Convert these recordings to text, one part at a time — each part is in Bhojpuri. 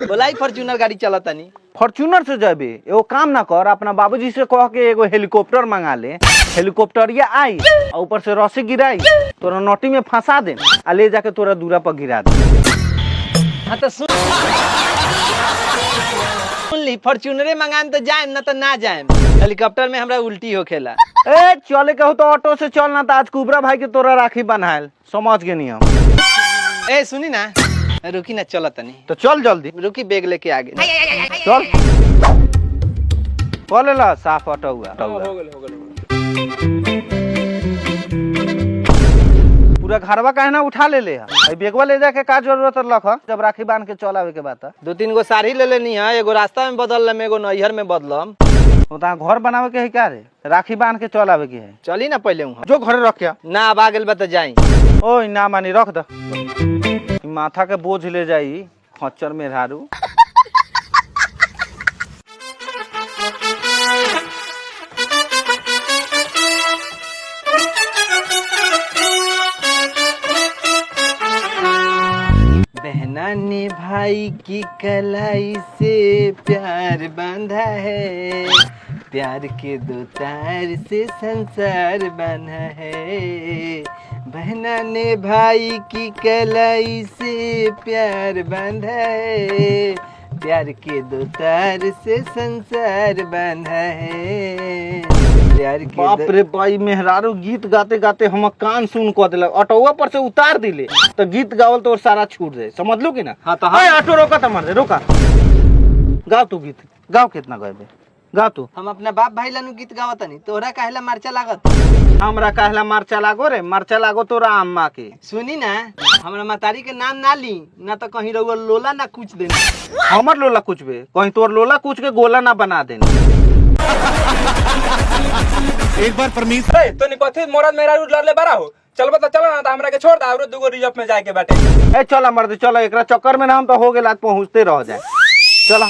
बोलाई फॉर्च्यूनर गाड़ी चलता नहीं। फॉर्च्यूनर से जाबे एगो काम ना कर, अपना बाबूजी से कह के एगो हेलीकॉप्टर मंगा ले। हेलीकॉप्टर ये आई और ऊपर से रस्सी गिराई, तोरा नोटी में फंसा दे आ ले जाके तोरा दूरा पर गिरा दे। हाँ तो सुन ली, फॉर्च्यूनरे मंगाएम तो जाएम ना तो ना जाएम। हेलीकॉप्टर में हमरा उल्टी होखेला। ए चले के हो तो ऑटो से चल ना, तो आज कुबरा भाई के तोरा राखी बनायल, समझ के नहीं हम। ए सुनी ना, रुकी ना, चलो तनी तो चल जल्दी, रुकी, बैग लेके आगे चल बोले ला साफ ऑटो हुआ। पूरा घरवा काहे ना उठा ले बेगवा ले जाके का जरूरत रख, जब राखी बांध के चल आवे के बात। 2-3 गो साड़ी ले लेनी है, एगो रास्ता में बदल लम, एगो नैहर में बदलम। तो घर बनावे के है क्या रे, राखी बांध के चल आवे के है। चली ना पहले वहाँ जो घरे रख क्या ना, अब आ गेल बा तो जाई। ओ ना मानी रख द, माथा के बोझ ले जाई खच्चर में झाड़ू। बहना ने भाई की कलाई से प्यार बांधा है, प्यार के 2 तार से संसार बना है। बहना ने भाई की कलाई से प्यार बांधा है, प्यार के 2 तार से संसार बना है। प्यार के बाप रे भाई, मेहरारू गीत गाते गाते हम कान सुन को दिलक, ऑटोवा पर से उतार दिले तो गीत गावल तो सारा छूट जाए, समझ लो कि ना। हाँ तो हाँ, ऑटो रोका तो मर दे, रोका गाओ तू गीत, गाओ कितना गावे गा तू। हम अपना बाप भाई लानु गीत गावत नहीं, तोहरा काहेला मरचा लागत? हमरा काहेला मरचा लागो रे, मरचा लागो तोरा अम्मा के। सुनी ना, हमरा मतारी के नाम ना ली ना, तो कहीं रहुआ लोला ना कुछ देना। हमर लोला कुछ बे, कहीं तोर लोला कुछ के गोला ना बना देना। एक बार परमिशन तो निकथि मोरद मेरा लड़ले बारा हो, चल बता चलो ना, तो हमरा के छोड़ दा, और 2 गो रिजर्व में जाके बैठे। ए चला मर्द चलो, एकरा चक्कर में ना हम तो हो गेल, आज पहुंचते रह जाए। चला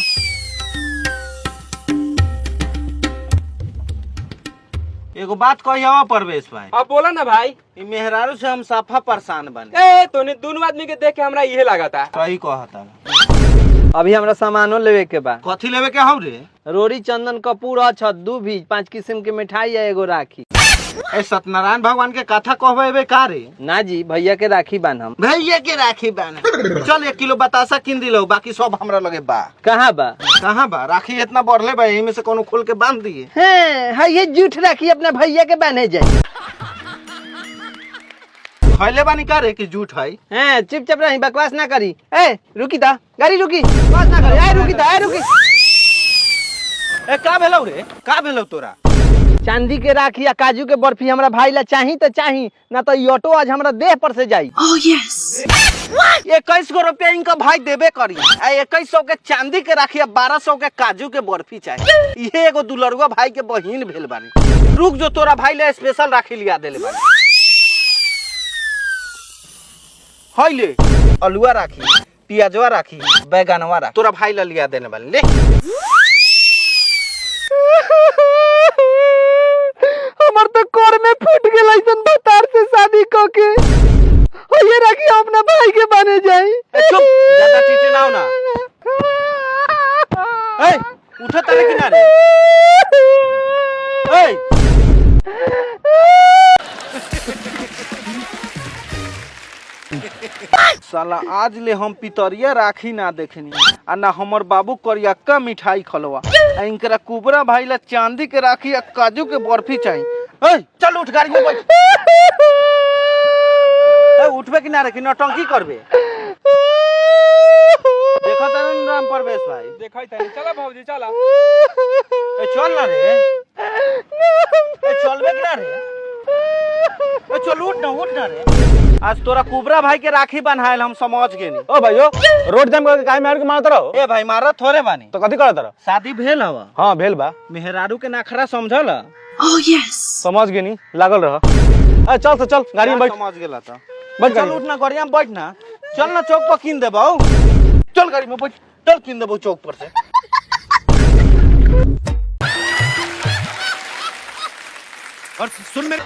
एगो बात कहिया परवेश भाई। अब बोला ना भाई। मेहरारू से हम साफा परेशान बने। ए तोने दोनों आदमी के देख के हमरा इहे लागता। सही कहता। अभी हमरा सामानो लेवे के बा। कथी लेवे के हौ रे? रोड़ी, चंदन, कपूर, अछत, भी 5 किस्म के मिठाई है, एगो राखी। ए सत्यनारायण भगवान के कथा कहबे का रे? ना जी, भैया के राखी बांधम। भैया के राखी बांध। चल 1 किलो बतासा किन दिलो, बाकी सब हमरा लगे बा। कहाँ बा? कहाँ बा? राखी इतना बढ़ले बा, एही में से कोनो खोल के बांध दिए। है ये झूठ राखी अपना भैया के बांधे जाए। खैले बानी का रे कि झूठ है? हैं चुपचाप रही, बकवास ना करी। ए रुकी ता, गाड़ी रुकी, बकवास ना करी। ए रुकी ता, ए रुकी। ए का भेलौ रे? का भेलौ तोरा? चांदी के राखी या काजू के बर्फी हमरा भाई ला चाही तो चाही, ना तो ये ऑटो आज हमरा देह पर से जाई। 2100 रुपया इनका भाई देबे करी। 2100 के चांदी के राखी, 1200 के काजू के बर्फी चाहिए। ये एगो दुलरुआ भाई के बहिन भेल बानी। रुक जो, तोरा भाई ले स्पेशल राखी लिया देले बानी। हाय ले अलुआ राखी, प्याजवा राखी, बैगनवा राखी, तोरा भाई ला लिया देने वाले ले। हमर तो कोर में फूट गेल ऐसन बतार से शादी क के। ये राखी अपना भाई के बने जाई। चुप, ज्यादा चीचे ना हो ना। ए उठा ताले किनारे। ए साला आज ले हम पितरिया राखी ना देखनी, आ ना हमर बाबू करियक्का मिठाई खलवा। इनकरा कुबरा भाई ला चांदी के राखी आ काजू के बर्फी चाहिए। ए चल उठ, गाड़ी में बैठ। उठबे किनारे कि नौटंकी करबे? देखो तनी राम परवेश भाई, देखै तनी, चला भौजी चला। ए चल ना रे। ए चलबे कि ना रे? ए चल उठ ना रे। आज तोरा कुबरा भाई के राखी बन्हायल हम समझ गेनी। ओ भाइयो, रोड जाम के काहे मार के मारत रहो? ए भाई मारत थोड़े बानी, तो कथी करत रहो? शादी भेल हवा। हां भेल बा। मेहरारू के नाखरा समझल? समझ गेनी, लागल रह। ए चल तो चल, गाड़ी में बैठ। समझ गेला त बैठ चल गाड़ी उठ ना, गाड़िया में बैठ ना। चल ना चौक पर किन देबौ। चल गाड़ी में बैठ, चल किन देबौ चौक पर से। और सुन मेरे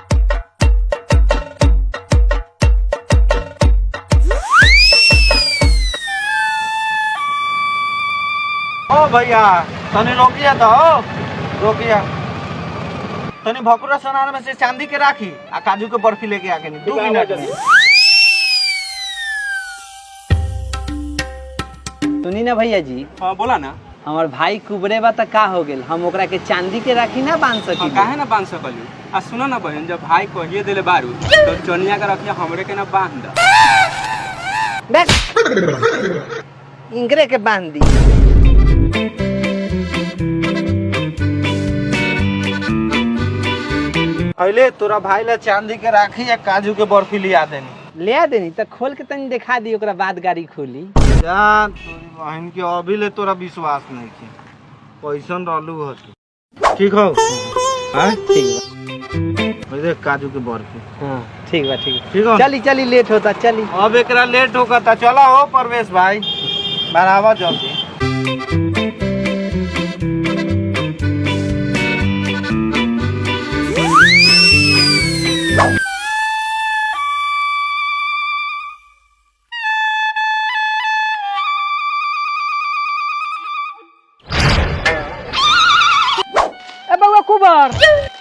ओ भैया तनी रोकिया तो रोकिया तनी भकुरा सोनार में से चांदी के राखी आ काजू के बर्फी लेके आके 2 मिनट में। सुनी ना भैया जी, हाँ बोला ना। हमार भाई कुबरे बा त का हो गेल, हम ओकरा के चांदी के राखी ना बांध सकी। काहे ना बांध सकलू? आ सुनो ना बहन, जब भाई कहिए दिले बारू तो चनिया के रखिया हमरे के ना बांध द। इंगरे के बांध दी। पहले तोरा भाई ला चांदी के राखी या काजू के बर्फी लिया देनी। ले देनी त खोल के तनी दिखा दी, ओकरा बाद गाड़ी खोली। जान तोरी बहन के अभी ले तोरा विश्वास नहीं की कैसन रहलू हो तू। ठीक हो? हां ठीक बा देख काजू के बर्फी। हां ठीक बा ठीक ठीक हो? चली चली लेट होता चली। अब एकरा लेट होता। चला हो परवेश भाई बराबर जल्दी। कुबर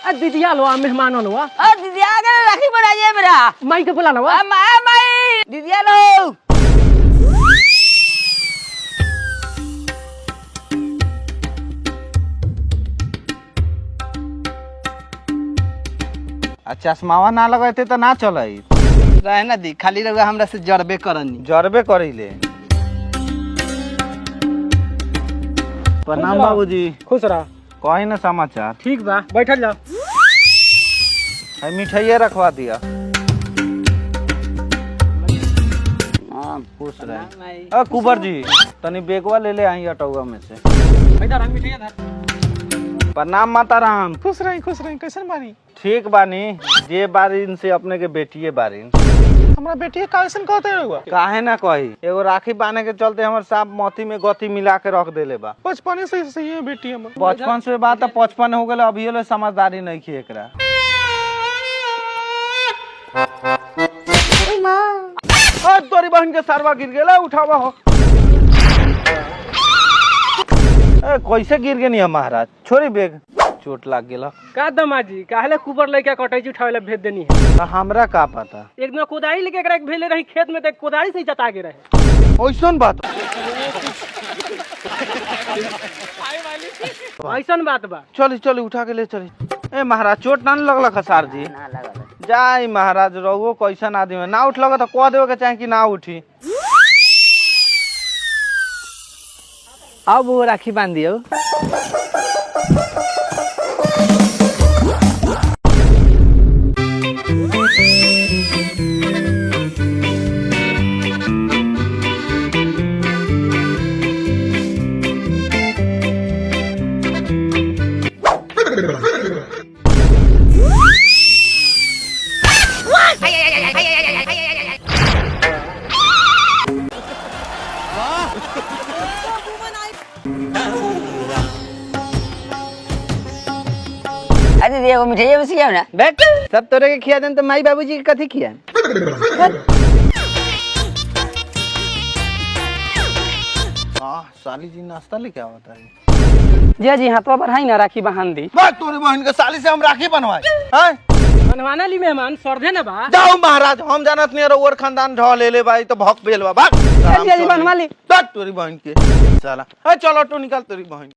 आ दीदिया लो मेहमान लो और दीदी आ गए, राखी बनाइए मेरा। माई के बुला लो। माई दीदी आ लो। चश्मावा ना लगाते तो ना चलाई। रहे ना दी, खाली रहुआ हमरा से जरबे करनी। जरबे करीले। प्रणाम बाबूजी। खुश रहा। कहीं ना समाचार। ठीक बा, बैठल जाओ। है मिठाइया रखवा दिया। हाँ खुश रहे। कुबर जी तनी बेगवा ले ले आई ऑटोवा में से। इधर हम मिठाइया धर। प्रणाम माता राम। खुश रही कैसन बानी? ठीक बानी। जे बारिन से अपने के बेटिए बारिन। हमरा बेटी कैसन कहते रहुआ? काहे ना कही, एगो राखी बांधे के चलते हमर साहब मोती में गति मिला के रख देले बा। बचपने से सही है बेटी हमर। बचपन से बात 55 हो गेल, अभी ले समझदारी नहीं की एकरा। तोरी बहन के सरवा गिर गेला, उठावा हो। कैसे गिर गनी है महाराज? छोरी बेग चोट लाग गेला। का दमाजी काहे कुबर लेके कटाई उठावे ला भेज देनी है? तो हमरा का पता। एक दिन कोदारी लेके एकरा के भेजले रही खेत में, तो कोदारी से ही जता के रहे। ओइसन बात ऐसन बात बा। चली चली उठा के ले चली। ए महाराज चोट ना लगला खसार जी? जाई महाराज, रहुओ कैसन आदमी है, ना उठलगा तो कह देवे के चाहे कि ना उठी। अब वो राखी बांध दियो। अरे दीदी वो मिठाई में सिया ना। बैठ, सब तोरे के खिया देन तो माई बाबूजी के कथी खिया? साली जी नाश्ता लेके आवता है। जी हाथवा बढ़ाई ना, राखी बहान दी। बस तोरी बहन के साली से हम राखी बनवाए हैं? बनवाना ली मेहमान सर्दे ना बा। जाओ महाराज, हम जानत नहीं और खानदान ढो ले ले भाई तो भक बेल बा। भाग बनवा ली। तोरी बहन के साला। चलो तो निकाल तोरी बहन।